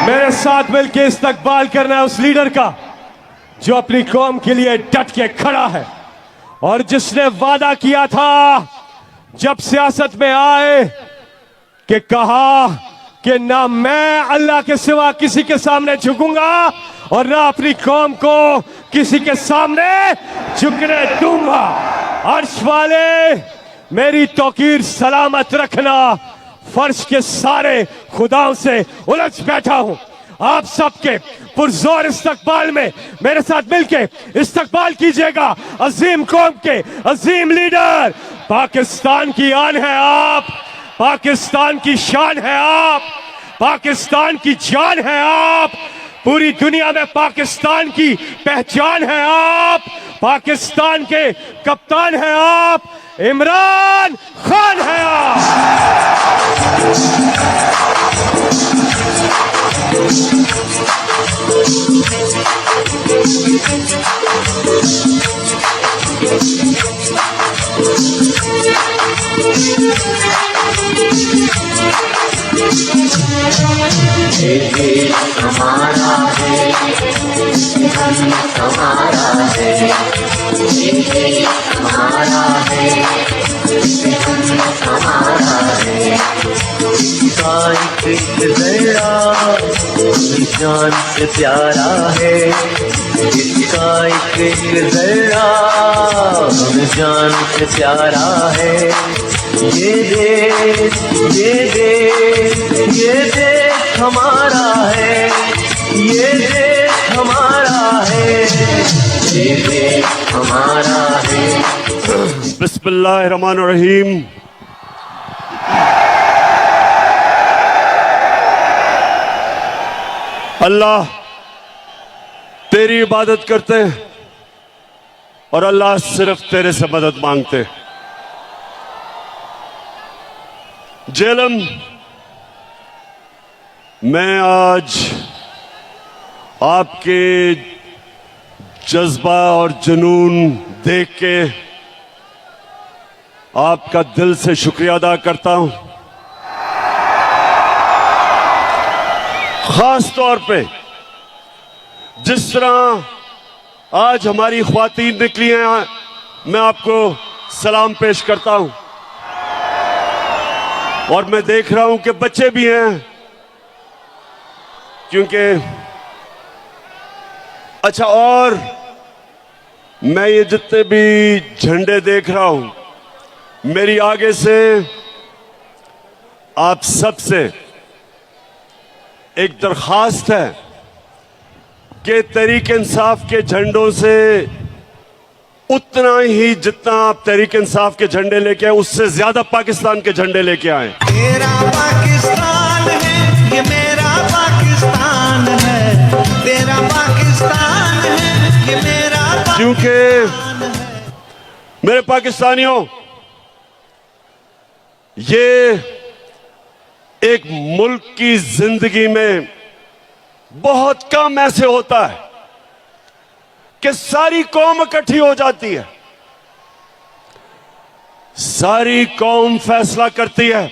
मेरे साथ मिलकर इस्तकबाल करना है उस लीडर का जो अपनी कौम के लिए डट के खड़ा है और जिसने वादा किया था जब सियासत में आए कि कहा कि ना मैं अल्लाह के सिवा किसी के सामने झुकूंगा और ना अपनी कौम को किसी के सामने झुकने दूंगा। अर्श वाले मेरी तौकीर सलामत रखना। फर्श के सारे खुदाओं से उलझ बैठा हूं। आप सबके पुरजोर इस्तकबाल में मेरे साथ मिलके इस्तकबाल कीजिएगा अजीम कौम के अजीम लीडर। पाकिस्तान की आन है आप, पाकिस्तान की शान है आप, पाकिस्तान की जान है आप, पूरी दुनिया में पाकिस्तान की पहचान है आप, पाकिस्तान के कप्तान है आप, इमरान खान है आप। हमारा है, हमारा है, हमारा है, हमारा है। इसका एक जरा जान से प्यारा है, इसका एक जरा जान से प्यारा है। ये देश, ये देश, ये देश हमारा है, ये देश हमारा है, ये देश हमारा है। बिस्मिल्लाहिर्रहमानिर्रहीम। अल्लाह तेरी इबादत करते हैं और अल्लाह सिर्फ तेरे से मदद मांगते हैं। जेलम, मैं आज आपके जज्बा और जुनून देख के आपका दिल से शुक्रिया अदा करता हूं। खास तौर पे जिस तरह आज हमारी ख्वातीन निकली हैं, मैं आपको सलाम पेश करता हूं। और मैं देख रहा हूं कि बच्चे भी हैं, क्योंकि अच्छा, और मैं ये जितने भी झंडे देख रहा हूं, मेरी आगे से आप सबसे एक दरखास्त है कि तहरीक इंसाफ के झंडों से उतना ही जितना आप तहरीक इंसाफ के झंडे लेके आए, उससे ज्यादा पाकिस्तान के झंडे लेके आए। तेरा पाकिस्तान है, ये मेरा पाकिस्तान है, तेरा पाकिस्तान है, ये मेरा क्योंकि मेरे पाकिस्तानियों, ये एक मुल्क की जिंदगी में बहुत कम ऐसे होता है कि सारी कौम इकट्ठी हो जाती है, सारी कौम फैसला करती है,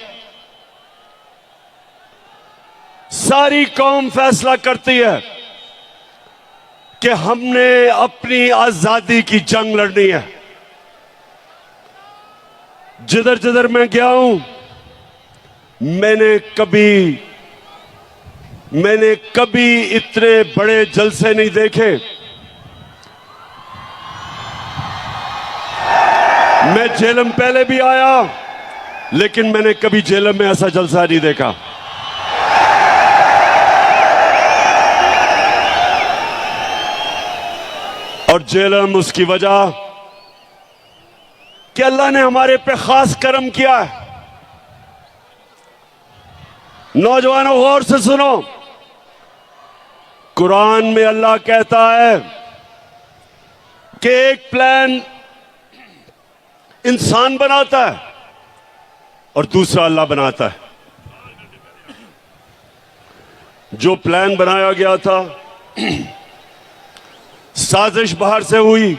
सारी कौम फैसला करती है कि हमने अपनी आजादी की जंग लड़नी है। जिधर जिधर मैं गया हूं, मैंने कभी इतने बड़े जलसे नहीं देखे। मैं जेलम पहले भी आया, लेकिन मैंने कभी जेलम में ऐसा जलसा नहीं देखा। और जेलम उसकी वजह कि अल्लाह ने हमारे पे खास करम किया है। नौजवानों, गौर से सुनो, कुरान में अल्लाह कहता है कि एक प्लान इंसान बनाता है और दूसरा अल्लाह बनाता है। जो प्लान बनाया गया था, साजिश बाहर से हुई।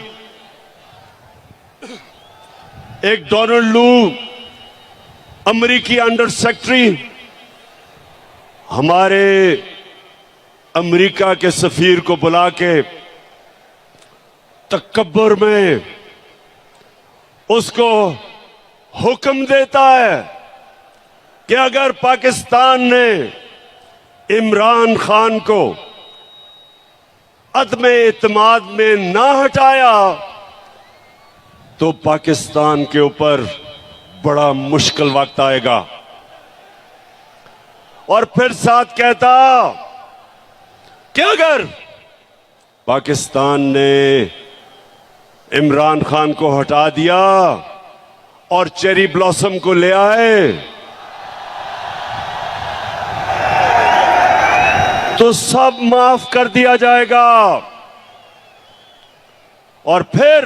एक डोनाल्ड लू, अमेरिकी अंडर सेक्रेटरी, हमारे अमेरिका के सफीर को बुला के तकब्बुर में उसको हुक्म देता है कि अगर पाकिस्तान ने इमरान खान को अदम एतमाद में ना हटाया तो पाकिस्तान के ऊपर बड़ा मुश्किल वक्त आएगा। और फिर साथ कहता कि अगर पाकिस्तान ने इमरान खान को हटा दिया और चेरी ब्लॉसम को ले आए तो सब माफ कर दिया जाएगा। और फिर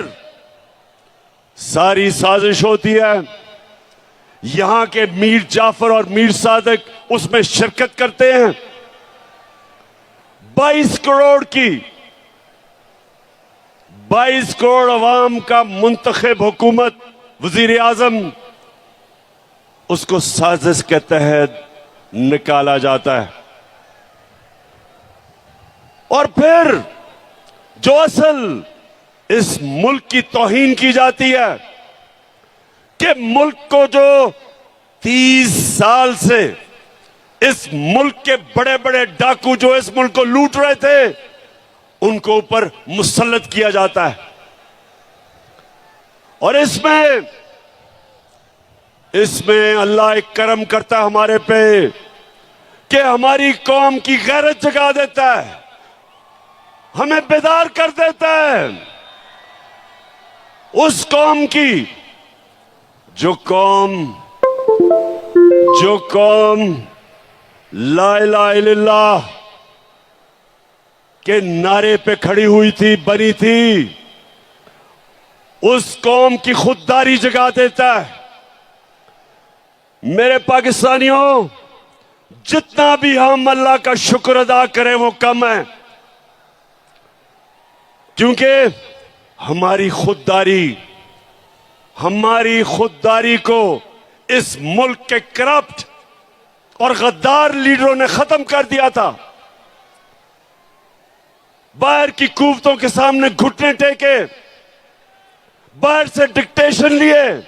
सारी साजिश होती है, यहां के मीर जाफर और मीर सादिक उसमें शिरकत करते हैं। 22 करोड़ अवाम का मुंतखब हुकूमत वजीर आजम उसको साजिश के तहत निकाला जाता है। और फिर जो असल इस मुल्क की तौहीन की जाती है कि मुल्क को जो 30 साल से इस मुल्क के बड़े बड़े डाकू जो इस मुल्क को लूट रहे थे उनको ऊपर मुसल्लत किया जाता है। और इसमें अल्लाह एक करम करता है हमारे पे कि हमारी कौम की गैरत जगा देता है, हमें बेदार कर देता है। उस कौम की जो कौम ला इलाहा इल्लल्लाह के नारे पे खड़ी हुई थी, बनी थी, उस कौम की खुददारी जगा देता है। मेरे पाकिस्तानियों, जितना भी हम अल्लाह का शुक्र अदा करें वो कम है, क्योंकि हमारी खुददारी को इस मुल्क के करप्ट और गद्दार लीडरों ने खत्म कर दिया था। बाहर की कुव्वतों के सामने घुटने टेके, बाहर से डिक्टेशन लिए,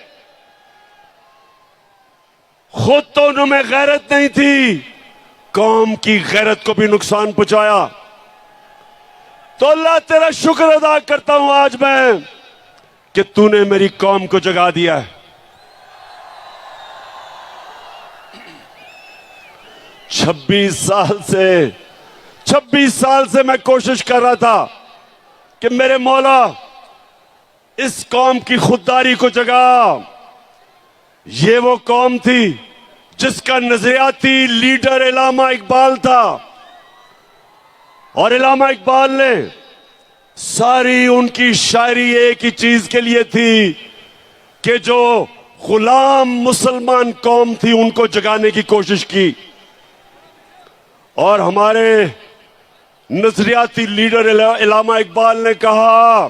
खुद तो उनमें गैरत नहीं थी, कौम की गैरत को भी नुकसान पहुंचाया। तो अल्लाह तेरा शुक्र अदा करता हूं आज मैं कि तूने मेरी कौम को जगा दिया है। 26 साल से मैं कोशिश कर रहा था कि मेरे मौला इस कौम की खुददारी को जगा। ये वो कौम थी जिसका नजरियाती लीडर इल्लामा इकबाल था, और इल्लामा इकबाल ने सारी उनकी शायरी एक ही चीज के लिए थी कि जो गुलाम मुसलमान कौम थी उनको जगाने की कोशिश की। और हमारे नजरियाती लीडर इल्लामा इकबाल ने कहा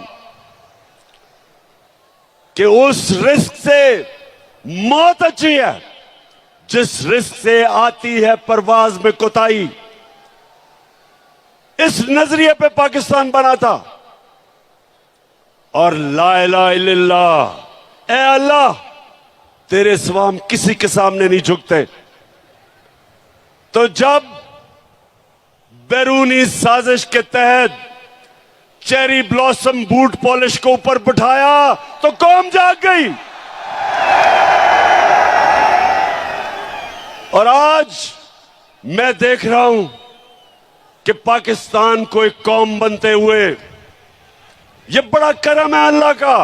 कि उस रिस्क से मौत अच्छी है जिस रिस्क से आती है परवाज में कोताही। इस नजरिए पे पाकिस्तान बना था। और ला इलाहा इल्लल्लाह, ए अल्लाह तेरे सिवा हम किसी के सामने नहीं झुकते। तो जब बैरूनी साजिश के तहत चेरी ब्लॉसम बूट पॉलिश को ऊपर बिठाया तो कौम जाग गई। और आज मैं देख रहा हूं कि पाकिस्तान को एक कौम बनते हुए, ये बड़ा करम है अल्लाह का।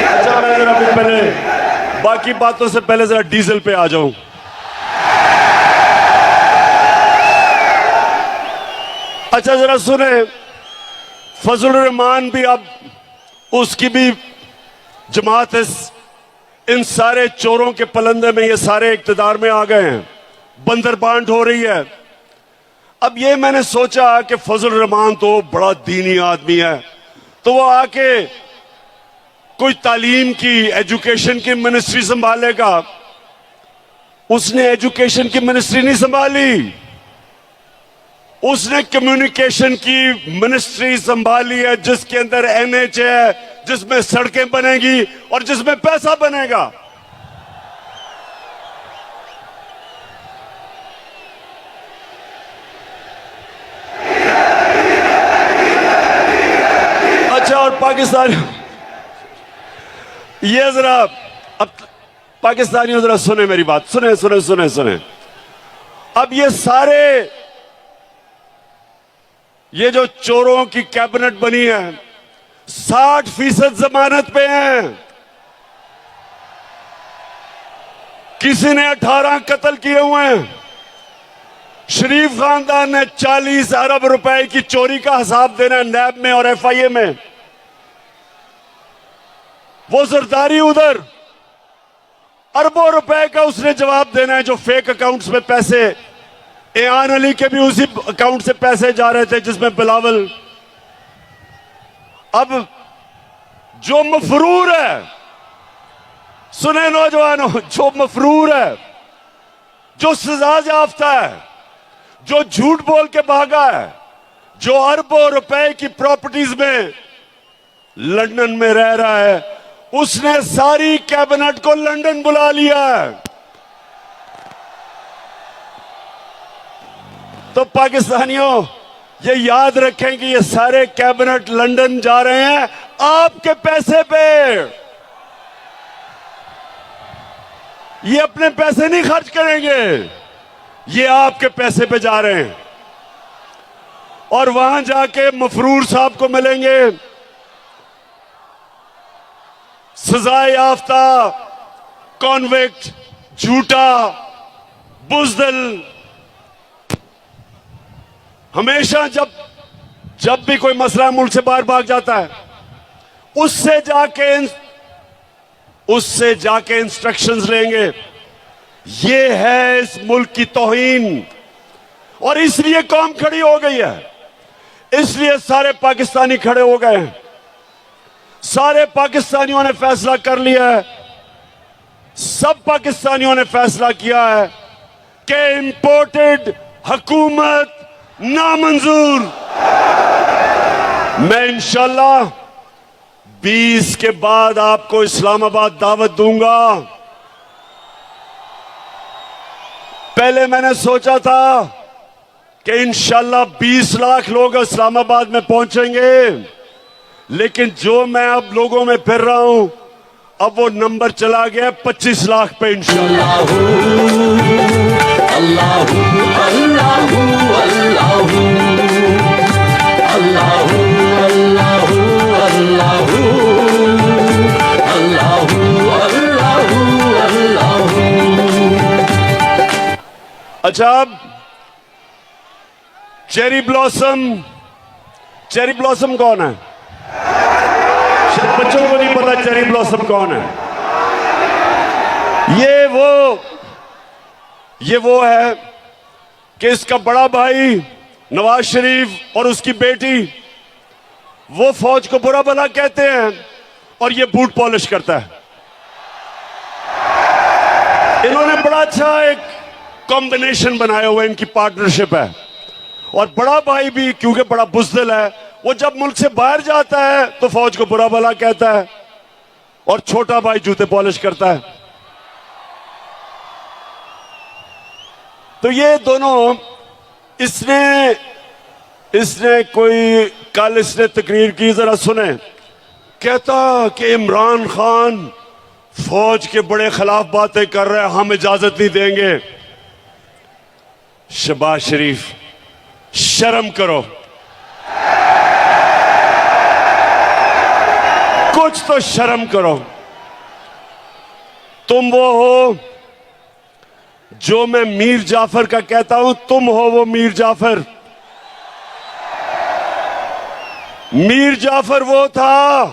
अच्छा, मैं जरा पहले बाकी बातों से पहले जरा डीजल पे आ जाऊं। अच्छा जरा सुने, फजल रहमान भी अब उसकी भी जमात इन सारे चोरों के पलंदे में ये सारे इक्तदार में आ गए हैं, बंदर बांट हो रही है। अब ये मैंने सोचा कि फजल रहमान तो बड़ा दीनी आदमी है, तो वो आके कोई तालीम की, एजुकेशन की मिनिस्ट्री संभालेगा। उसने एजुकेशन की मिनिस्ट्री नहीं संभाली, उसने कम्युनिकेशन की मिनिस्ट्री संभाली है, जिसके अंदर एनएच है, जिसमें सड़कें बनेगी और जिसमें पैसा बनेगा। अच्छा, और पाकिस्तान, ये जरा अब पाकिस्तानियों जरा सुने मेरी बात, सुने सुने सुने सुने। अब ये जो चोरों की कैबिनेट बनी है 60% जमानत पे हैं। किसी ने 18 कत्ल किए हुए हैं। शरीफ खानदान ने 40 अरब रुपए की चोरी का हिसाब देना है नैब में और एफआईए में। वो जरदारी उधर अरबों रुपए का उसने जवाब देना है, जो फेक अकाउंट्स में पैसे, एआन अली के भी उसी अकाउंट से पैसे जा रहे थे जिसमें बिलावल। अब जो मफरूर है, सुने नौजवानों, जो मफरूर है, जो सजा याफ्ता है, जो झूठ बोल के भागा है, जो अरबों रुपए की प्रॉपर्टीज में लंदन में रह रहा है, उसने सारी कैबिनेट को लंदन बुला लिया है। तो पाकिस्तानियों ये याद रखें कि ये सारे कैबिनेट लंदन जा रहे हैं आपके पैसे पे। ये अपने पैसे नहीं खर्च करेंगे, ये आपके पैसे पे जा रहे हैं। और वहां जाके मफरूर साहब को मिलेंगे, सजा याफ्ता, कॉन्विक्ट, झूठा, बुज़दिल। हमेशा जब भी कोई मसला मुल्क से बाहर भाग जाता है, उससे जाके इंस्ट्रक्शंस लेंगे। ये है इस मुल्क की तौहीन। और इसलिए कौम खड़ी हो गई है, इसलिए सारे पाकिस्तानी खड़े हो गए हैं। सारे पाकिस्तानियों ने फैसला कर लिया है, सब पाकिस्तानियों ने फैसला किया है कि इंपोर्टेड हुकूमत नामंजूर। मैं इंशाल्लाह 20 के बाद आपको इस्लामाबाद दावत दूंगा। पहले मैंने सोचा था कि इंशाल्लाह 20 लाख लोग इस्लामाबाद में पहुंचेंगे, लेकिन जो मैं अब लोगों में फिर रहा हूं, अब वो नंबर चला गया 25 लाख पे इंशाल्लाह। अल्लाहू अल्लाहू अल्लाहू अल्लाहू अल्लाहू अल्लाहू अल्लाहू अल्लाहू। अच्छा, अब चेरी ब्लॉसम कौन है? शायद बच्चों को नहीं पता चेरी ब्लॉसम कौन है। ये वो है कि इसका बड़ा भाई नवाज शरीफ और उसकी बेटी, वो फौज को बुरा भला कहते हैं और ये बूट पॉलिश करता है। इन्होंने बड़ा अच्छा एक कॉम्बिनेशन बनाया हुआ, इनकी पार्टनरशिप है। और बड़ा भाई भी क्योंकि बड़ा बुज़दिल है, वो जब मुल्क से बाहर जाता है तो फौज को बुरा भला कहता है, और छोटा भाई जूते पॉलिश करता है। तो ये दोनों, इसने कोई कल इसने तकरीर की, जरा सुने। कहता कि इमरान खान फौज के बड़े खिलाफ बातें कर रहे हैं, हम इजाजत नहीं देंगे। शहबाज शरीफ, शर्म करो, कुछ तो शर्म करो। तुम वो हो जो मैं मीर जाफर का कहता हूं, तुम हो वो मीर जाफर। मीर जाफर वो था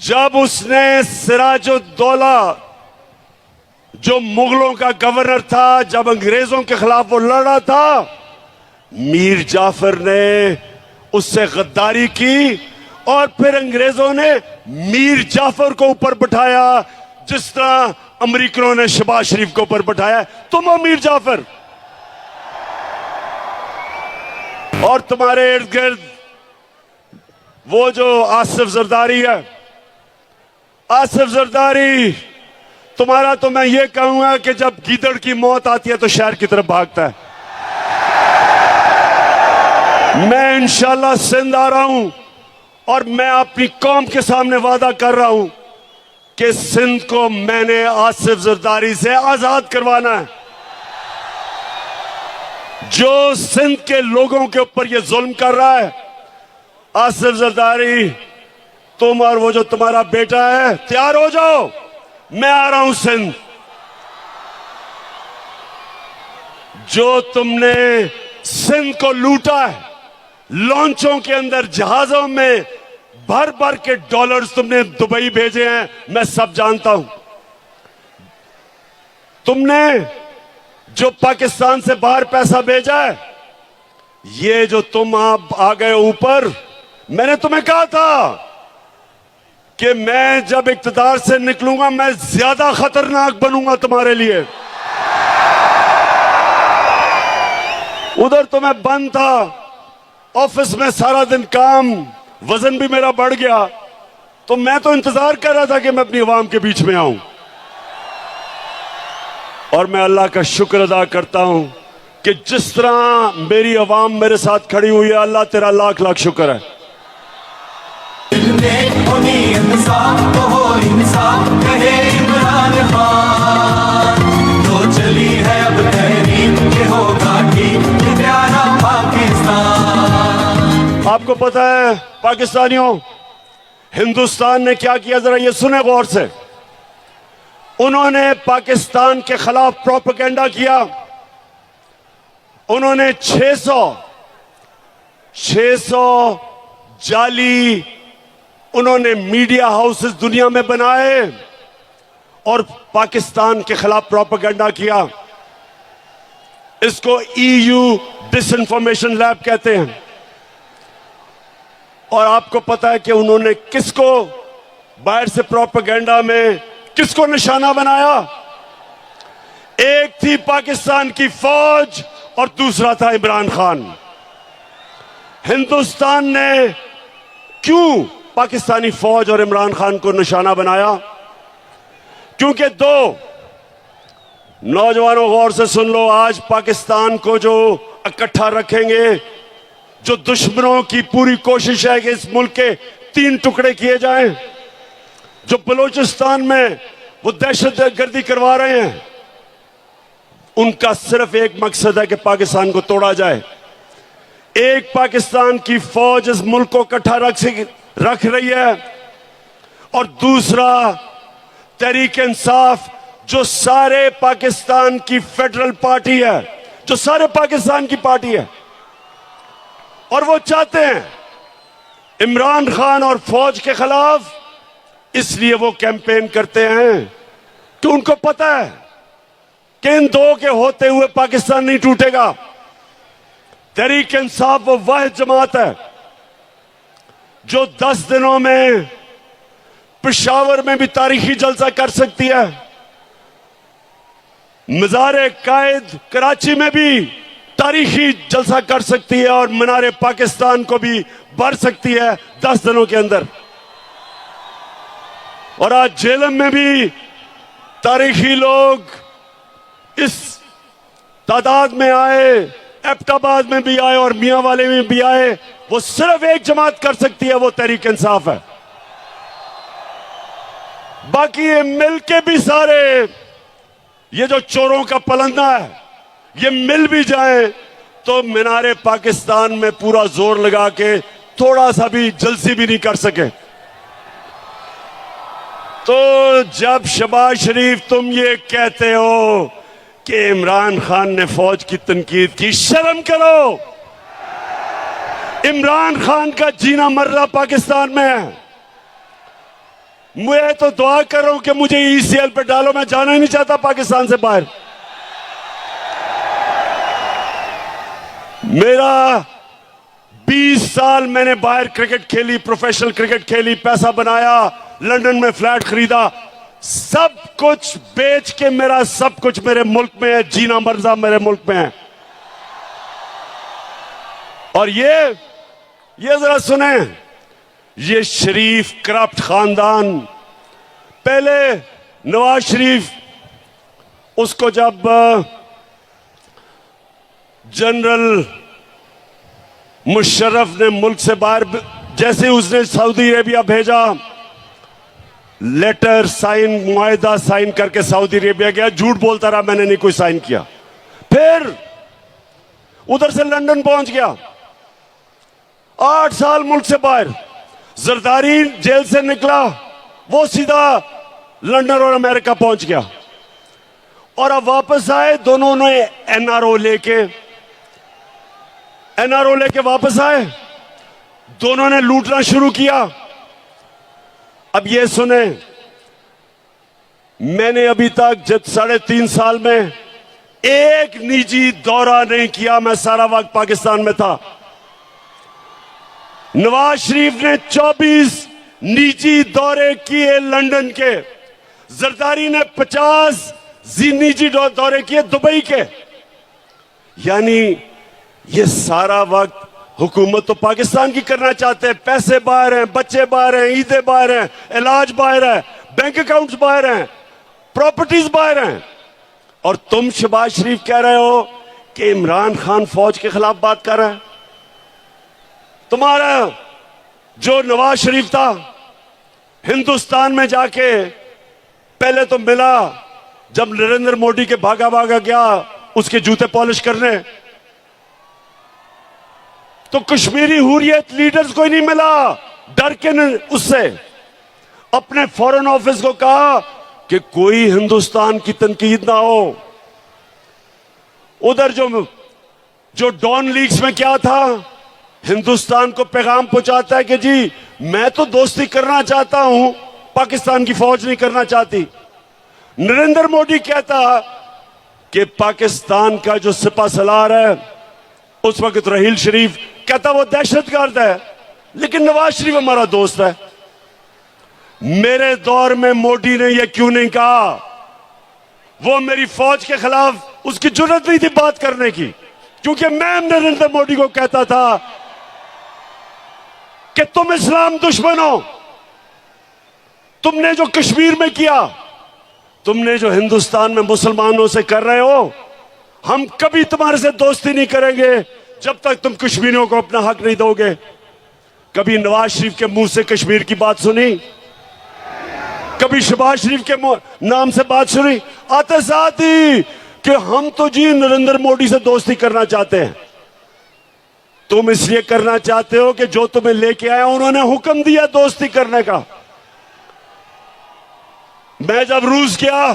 जब उसने सिराजुद्दौला, जो मुगलों का गवर्नर था, जब अंग्रेजों के खिलाफ वो लड़ा था, मीर जाफर ने उससे गद्दारी की और फिर अंग्रेजों ने मीर जाफर को ऊपर बिठाया, जिस तरह अमेरिकनों ने शहबाज शरीफ को ऊपर बिठाया। तुम हो मीर जाफर, और तुम्हारे इर्द गिर्द वो जो आसिफ जरदारी है। आसिफ जरदारी तुम्हारा तो मैं ये कहूंगा कि जब गीदड़ की मौत आती है तो शहर की तरफ भागता है। मैं इंशाल्लाह सिंध आ रहा हूं और मैं अपनी कौम के सामने वादा कर रहा हूं कि सिंध को मैंने आसिफ जरदारी से आजाद करवाना है। जो सिंध के लोगों के ऊपर ये जुल्म कर रहा है, आसिफ जरदारी, तुम और वो जो तुम्हारा बेटा है तैयार हो जाओ, मैं आ रहा हूं सिंध। जो तुमने सिंध को लूटा है, लॉन्चों के अंदर जहाजों में भर भर के डॉलर्स तुमने दुबई भेजे हैं, मैं सब जानता हूं। तुमने जो पाकिस्तान से बाहर पैसा भेजा है, ये जो तुम आप आ गए ऊपर, मैंने तुम्हें कहा था कि मैं जब इक्तदार से निकलूंगा मैं ज्यादा खतरनाक बनूंगा तुम्हारे लिए। उधर तो मैं बंद था, ऑफिस में सारा दिन काम, वजन भी मेरा बढ़ गया, तो मैं तो इंतजार कर रहा था कि मैं अपनी आवाम के बीच में आऊं। और मैं अल्लाह का शुक्र अदा करता हूं कि जिस तरह मेरी आवाम मेरे साथ खड़ी हुई है, अल्लाह तेरा लाख लाख शुक्र है। इंसाफ तो हो इंसाफ कहे इमरान खान, तो चली है अब तहरीक के होगा ठीक प्यारा पाकिस्तान। आपको पता है पाकिस्तानियों, हिंदुस्तान ने क्या किया, जरा ये सुने गौर से। उन्होंने पाकिस्तान के खिलाफ प्रोपेगेंडा किया। उन्होंने 600 जाली उन्होंने मीडिया हाउसेस दुनिया में बनाए और पाकिस्तान के खिलाफ प्रोपेगेंडा किया। इसको EU डिसइंफॉर्मेशन लैब कहते हैं। और आपको पता है कि उन्होंने किसको बाहर से प्रोपेगेंडा में किसको निशाना बनाया? एक थी पाकिस्तान की फौज और दूसरा था इमरान खान। हिंदुस्तान ने क्यों पाकिस्तानी फौज और इमरान खान को निशाना बनाया? क्योंकि दो नौजवानों, गौर से सुन लो, आज पाकिस्तान को जो इकट्ठा रखेंगे, जो दुश्मनों की पूरी कोशिश है कि इस मुल्क के 3 टुकड़े किए जाएं, जो बलूचिस्तान में वो दहशतगर्दी करवा रहे हैं, उनका सिर्फ एक मकसद है कि पाकिस्तान को तोड़ा जाए। एक पाकिस्तान की फौज इस मुल्क को इकट्ठा रख रही है और दूसरा तहरीक इंसाफ, जो सारे पाकिस्तान की फेडरल पार्टी है, जो सारे पाकिस्तान की पार्टी है, और वो चाहते हैं इमरान खान और फौज के खिलाफ। इसलिए वो कैंपेन करते हैं कि उनको पता है कि इन दो के होते हुए पाकिस्तान नहीं टूटेगा। तहरीक इंसाफ वो वाहिद जमात है जो 10 दिनों में पेशावर में भी तारीखी जलसा कर सकती है, मज़ार कायद कराची में भी तारीखी जलसा कर सकती है, और मीनार पाकिस्तान को भी भर सकती है 10 दिनों के अंदर। और आज झेलम में भी तारीखी लोग इस तादाद में आए, एबटाबाद में भी आए और मियां वाले में भी आए। वो सिर्फ एक जमात कर सकती है, वो तहरीक इंसाफ है। बाकी ये मिलके भी सारे, ये जो चोरों का पलंदा है, ये मिल भी जाए तो मीनारे पाकिस्तान में पूरा जोर लगा के थोड़ा सा भी जलसी भी नहीं कर सके। तो जब शहबाज शरीफ तुम ये कहते हो कि इमरान खान ने फौज की तनकीद की, शर्म करो। इमरान खान का जीना मरना पाकिस्तान में है। मैं तो दुआ कर रहा हूं कि मुझे ECL पे डालो, मैं जाना ही नहीं चाहता पाकिस्तान से बाहर। मेरा 20 साल मैंने बाहर क्रिकेट खेली, प्रोफेशनल क्रिकेट खेली, पैसा बनाया, लंदन में फ्लैट खरीदा, सब कुछ बेच के मेरा सब कुछ मेरे मुल्क में है, जीना मर्जा मेरे मुल्क में है। और ये जरा सुने, ये शरीफ करप्ट खानदान, पहले नवाज शरीफ, उसको जब जनरल मुशर्रफ ने मुल्क से बाहर, जैसे उसने सऊदी अरेबिया भेजा, लेटर साइन, मुआहदा साइन करके सऊदी अरेबिया गया, झूठ बोलता रहा मैंने नहीं कोई साइन किया। फिर उधर से लंदन पहुंच गया, 8 साल मुल्क से बाहर। जरदारी जेल से निकला, वो सीधा लंदन और अमेरिका पहुंच गया। और अब वापस आए, दोनों ने एनआरओ लेके वापस आए, दोनों ने लूटना शुरू किया। अब ये सुने, मैंने अभी तक जब 3.5 साल में एक निजी दौरा नहीं किया, मैं सारा वक्त पाकिस्तान में था। नवाज शरीफ ने 24 निजी दौरे किए लंदन के, जरदारी ने 50 निजी दौरे किए दुबई के। यानी ये सारा वक्त हुकूमत तो पाकिस्तान की करना चाहते हैं, पैसे बाहर हैं, बच्चे बाहर हैं, ईदें बाहर हैं, इलाज बाहर है, बैंक अकाउंट्स बाहर हैं, प्रॉपर्टीज बाहर हैं। और तुम शहबाज शरीफ कह रहे हो कि इमरान खान फौज के खिलाफ बात कर रहा है। तुम्हारा जो नवाज शरीफ था, हिंदुस्तान में जाके पहले तो मिला, जब नरेंद्र मोदी के भागा भागा गया उसके जूते पॉलिश करने, तो कश्मीरी हुर्रियत लीडर्स को ही नहीं मिला, डर के उससे अपने फॉरेन ऑफिस को कहा कि कोई हिंदुस्तान की तनकीद ना हो। उधर जो डॉन लीग्स में क्या था, हिंदुस्तान को पैगाम पहुंचाता है कि जी मैं तो दोस्ती करना चाहता हूं, पाकिस्तान की फौज नहीं करना चाहती। नरेंद्र मोदी कहता कि पाकिस्तान का जो सिपा सलार है उस वक्त रहील शरीफ, कहता वो दहशतगर्द है, लेकिन नवाज शरीफ हमारा दोस्त है। मेरे दौर में मोदी ने यह क्यों नहीं कहा? वो मेरी फौज के खिलाफ उसकी जुर्रत नहीं थी बात करने की, क्योंकि मैं नरेंद्र मोदी को कहता था कि तुम इस्लाम दुश्मन हो, तुमने जो कश्मीर में किया, तुमने जो हिंदुस्तान में मुसलमानों से कर रहे हो, हम कभी तुम्हारे से दोस्ती नहीं करेंगे जब तक तुम कश्मीरियों को अपना हक नहीं दोगे। कभी नवाज शरीफ के मुंह से कश्मीर की बात सुनी? कभी शहबाज शरीफ के नाम से बात सुनी? आते साथ ही कि हम तो जी नरेंद्र मोदी से दोस्ती करना चाहते हैं। तुम इसलिए करना चाहते हो कि जो तुम्हें लेके आया उन्होंने हुक्म दिया दोस्ती करने का। मैं जब रूस गया,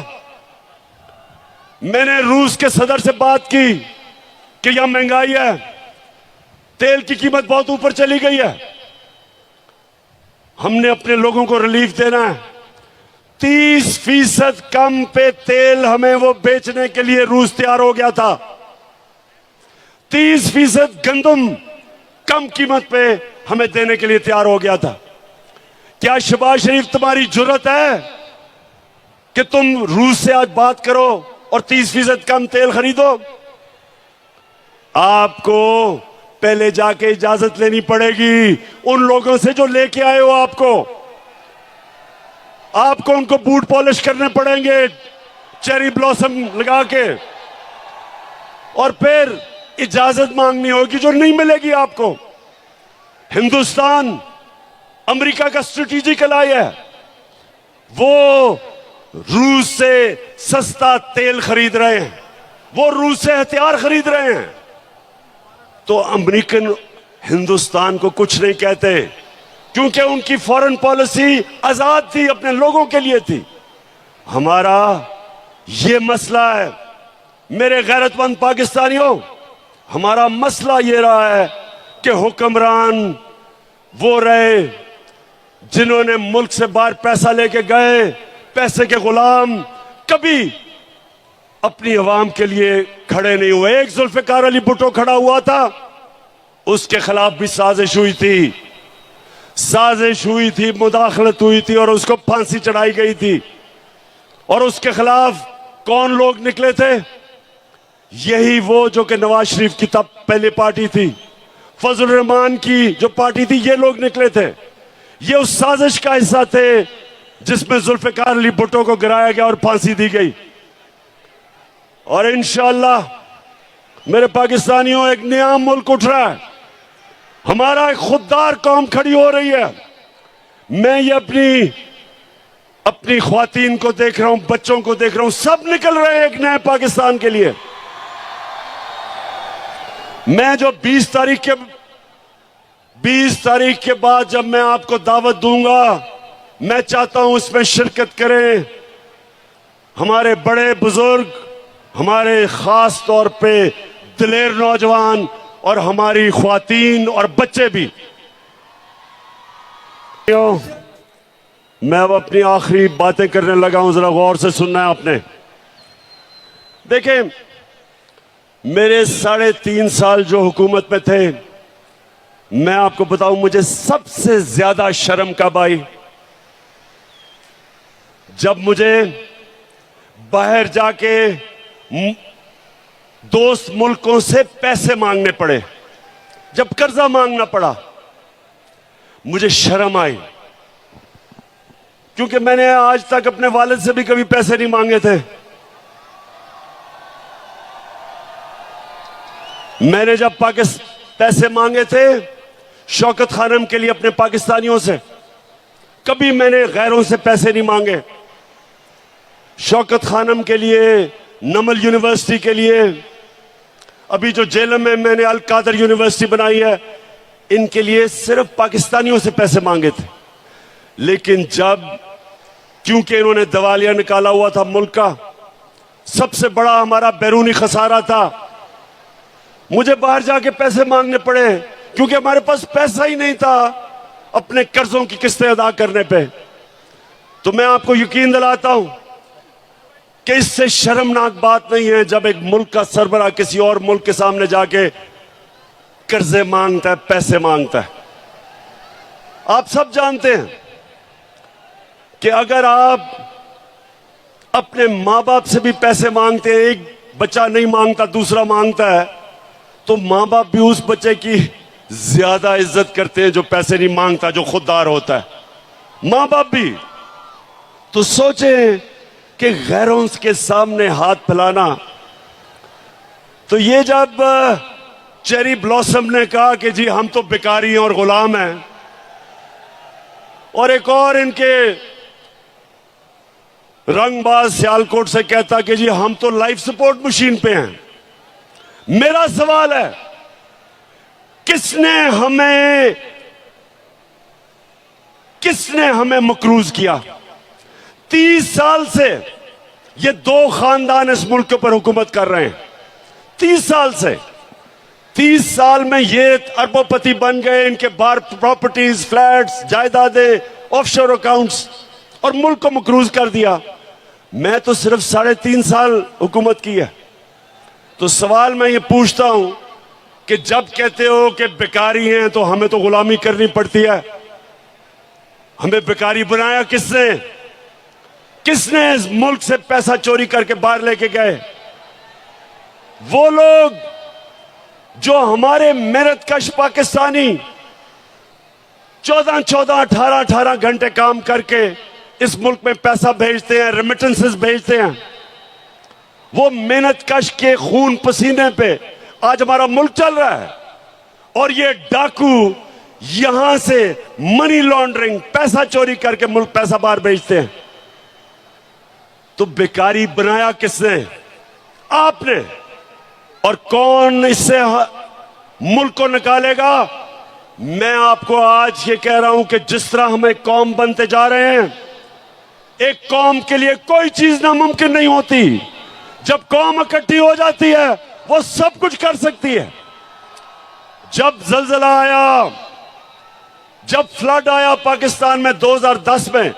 मैंने रूस के सदर से बात की कि यहां महंगाई है, तेल की कीमत बहुत ऊपर चली गई है, हमने अपने लोगों को रिलीफ देना है। 30% कम पे तेल हमें वो बेचने के लिए रूस तैयार हो गया था। 30% गंदम कम कीमत पे हमें देने के लिए तैयार हो गया था। क्या शहबाज शरीफ तुम्हारी जुर्रत है कि तुम रूस से आज बात करो और 30% कम तेल खरीदो? आपको पहले जाके इजाजत लेनी पड़ेगी उन लोगों से जो लेके आए हो। आपको उनको बूट पॉलिश करने पड़ेंगे चेरी ब्लॉसम लगा के, और फिर इजाजत मांगनी होगी जो नहीं मिलेगी आपको। हिंदुस्तान अमेरिका का स्ट्रेटेजिक एलाई है, वो रूस से सस्ता तेल खरीद रहे हैं, वो रूस से हथियार खरीद रहे हैं। तो अमेरिकन हिंदुस्तान को कुछ नहीं कहते, क्योंकि उनकी फॉरेन पॉलिसी आजाद थी, अपने लोगों के लिए थी। हमारा ये मसला है मेरे गैरतमंद पाकिस्तानियों, हमारा मसला ये रहा है कि हुक्मरान वो रहे जिन्होंने मुल्क से बाहर पैसा लेके गए, पैसे के गुलाम, कभी अपनी आवाम के लिए खड़े नहीं हुए। एक जुल्फिकार अली भुट्टो खड़ा हुआ था, उसके खिलाफ भी साजिश हुई थी, मुदाखलत हुई थी और उसको फांसी चढ़ाई गई थी। और उसके खिलाफ कौन लोग निकले थे? यही वो जो कि नवाज शरीफ की तब पहली पार्टी थी, फजल रहमान की जो पार्टी थी, ये लोग निकले थे। ये उस साजिश का हिस्सा थे जिसमें जुल्फिकार अली भुट्टो को गिराया गया और फांसी दी गई। और इंशाअल्लाह मेरे पाकिस्तानियों, एक नया मुल्क उठ रहा है, हमारा एक खुददार कौम खड़ी हो रही है। मैं ये अपनी ख्वातीन को देख रहा हूं, बच्चों को देख रहा हूं, सब निकल रहे हैं एक नए पाकिस्तान के लिए। मैं जो 20 तारीख के बाद जब मैं आपको दावत दूंगा, मैं चाहता हूं इसमें शिरकत करें हमारे बड़े बुजुर्ग, हमारे खास तौर पे दिलेर नौजवान और हमारी ख्वातीन और बच्चे भी। मैं अब अपनी आखिरी बातें करने लगा हूं, जरा गौर से सुनना है आपने। देखें, मेरे 3.5 साल जो हुकूमत में थे, मैं आपको बताऊं मुझे सबसे ज्यादा शर्म कब आई? जब मुझे बाहर जाके दोस्त मुल्कों से पैसे मांगने पड़े, जब कर्जा मांगना पड़ा, मुझे शर्म आई। क्योंकि मैंने आज तक अपने वालिद से भी कभी पैसे नहीं मांगे थे। मैंने जब पैसे मांगे थे शौकत खानम के लिए अपने पाकिस्तानियों से, कभी मैंने गैरों से पैसे नहीं मांगे। शौकत खानम के लिए, नमल यूनिवर्सिटी के लिए, अभी जो जेलम में मैंने अल कादर यूनिवर्सिटी बनाई है, इनके लिए सिर्फ पाकिस्तानियों से पैसे मांगे थे। लेकिन क्योंकि इन्होंने दिवालिया निकाला हुआ था मुल्क का, सबसे बड़ा हमारा बैरूनी खसारा था, मुझे बाहर जाके पैसे मांगने पड़े क्योंकि हमारे पास पैसा ही नहीं था अपने कर्जों की किस्तें अदा करने पे। तो मैं आपको यकीन दिलाता हूं कि इससे शर्मनाक बात नहीं है जब एक मुल्क का सरबराह किसी और मुल्क के सामने जाके कर्जे मांगता है, पैसे मांगता है। आप सब जानते हैं कि अगर आप अपने मां बाप से भी पैसे मांगते हैं, एक बच्चा नहीं मांगता, दूसरा मांगता है, तो मां बाप भी उस बच्चे की ज्यादा इज्जत करते हैं जो पैसे नहीं मांगता, जो खुददार होता है। मां बाप भी तो सोचें कि गैरों के सामने हाथ फैलाना। तो ये जब चेरी ब्लॉसम ने कहा कि जी हम तो बेकारी हैं और गुलाम हैं, और एक और इनके रंगबाज सियालकोट से कहता कि जी हम तो लाइफ सपोर्ट मशीन पे हैं, मेरा सवाल है किसने हमें मकरूज किया? 30 साल से ये दो खानदान इस मुल्क के ऊपर हुकूमत कर रहे हैं। 30 साल से, 30 साल में ये अरबोपति बन गए, इनके बार प्रॉपर्टीज, फ्लैट्स, जायदादें, ऑफशोर अकाउंट्स, और मुल्क को मकरूज कर दिया। मैं तो सिर्फ 3.5 साल हुकूमत की है। तो सवाल मैं ये पूछता हूं कि जब कहते हो कि बेकारी हैं तो हमें तो गुलामी करनी पड़ती है, हमें बेकारी बनाया किसने? किसने इस मुल्क से पैसा चोरी करके बाहर लेके गए? वो लोग जो हमारे मेहनतकश पाकिस्तानी 14-14, 18-18 घंटे काम करके इस मुल्क में पैसा भेजते हैं, रेमिटेंसेस भेजते हैं, वो मेहनतकश के खून पसीने पे आज हमारा मुल्क चल रहा है। और ये डाकू यहां से मनी लॉन्ड्रिंग, पैसा चोरी करके मुल्क पैसा बाहर भेजते हैं। तो बेकारी बनाया किसने? आपने। और कौन इससे मुल्क को निकालेगा? मैं आपको आज ये कह रहा हूं कि जिस तरह हम एक कौम बनते जा रहे हैं, एक कौम के लिए कोई चीज नामुमकिन नहीं होती। जब कौम इकट्ठी हो जाती है वो सब कुछ कर सकती है। जब जलजला आया, जब फ्लड आया पाकिस्तान में 2010 में,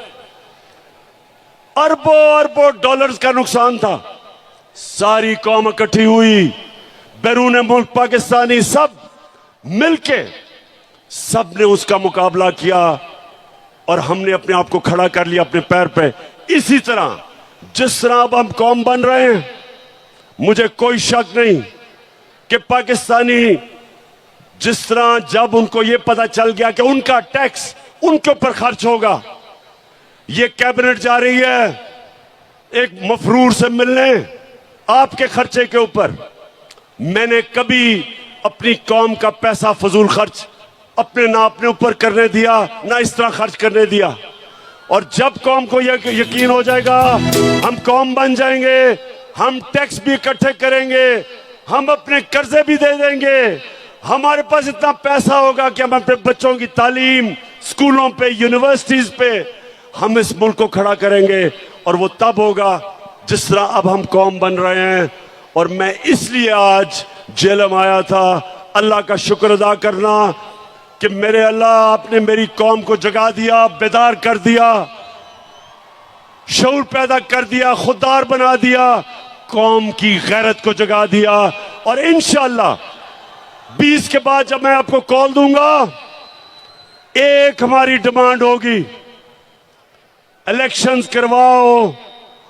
अरबों अरबों डॉलर्स का नुकसान था। सारी कौम इकट्ठी हुई, बैरून मुल्क पाकिस्तानी सब मिलके सबने उसका मुकाबला किया और हमने अपने आप को खड़ा कर लिया अपने पैर पे। इसी तरह जिस तरह अब हम कौम बन रहे हैं, मुझे कोई शक नहीं कि पाकिस्तानी जिस तरह जब उनको यह पता चल गया कि उनका टैक्स उनके ऊपर खर्च होगा, ये कैबिनेट जा रही है एक मफरूर से मिलने आपके खर्चे के ऊपर। मैंने कभी अपनी कौम का पैसा फजूल खर्च ना अपने ऊपर करने दिया, ना इस तरह खर्च करने दिया। और जब कौम को यकीन हो जाएगा हम कौम बन जाएंगे, हम टैक्स भी इकट्ठे करेंगे, हम अपने कर्जे भी दे देंगे, हमारे पास इतना पैसा होगा कि हम अपने बच्चों की तालीम स्कूलों पे, यूनिवर्सिटीज पे हम इस मुल्क को खड़ा करेंगे। और वो तब होगा जिस तरह अब हम कौम बन रहे हैं। और मैं इसलिए आज जेलम आया था अल्लाह का शुक्र अदा करना कि मेरे अल्लाह आपने मेरी कौम को जगा दिया, बेदार कर दिया, शऊर पैदा कर दिया, खुददार बना दिया, कौम की गैरत को जगा दिया। और इंशाअल्लाह 20 के बाद जब मैं आपको कॉल दूंगा, एक हमारी डिमांड होगी, इलेक्शंस करवाओ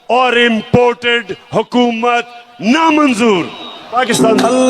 और इंपोर्टेड हुकूमत नामंजूर। पाकिस्तान